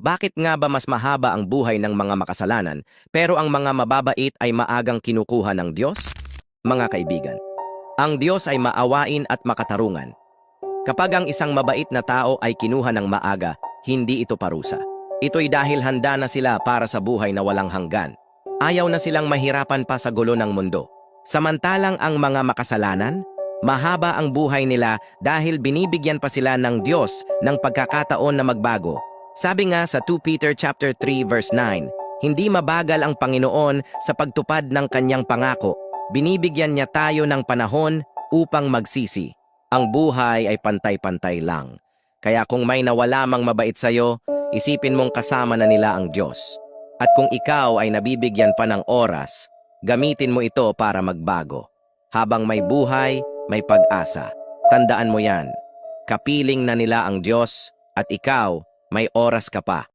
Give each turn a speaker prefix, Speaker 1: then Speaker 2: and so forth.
Speaker 1: Bakit nga ba mas mahaba ang buhay ng mga makasalanan, pero ang mga mababait ay maagang kinukuha ng Diyos? Mga kaibigan, ang Diyos ay maawain at makatarungan. Kapag ang isang mabait na tao ay kinuha ng maaga, hindi ito parusa. Ito'y dahil handa na sila para sa buhay na walang hanggan. Ayaw na silang mahirapan pa sa gulo ng mundo. Samantalang ang mga makasalanan, mahaba ang buhay nila dahil binibigyan pa sila ng Diyos ng pagkakataon na magbago. Sabi nga sa 2 Peter chapter 3 verse 9, hindi mabagal ang Panginoon sa pagtupad ng kanyang pangako. Binibigyan niya tayo ng panahon upang magsisi. Ang buhay ay pantay-pantay lang. Kaya kung may nawala mang mabait sa'yo, isipin mong kasama na nila ang Diyos. At kung ikaw ay nabibigyan pa ng oras, gamitin mo ito para magbago. Habang may buhay, may pag-asa. Tandaan mo yan. Kapiling na nila ang Diyos at ikaw, may oras ka pa.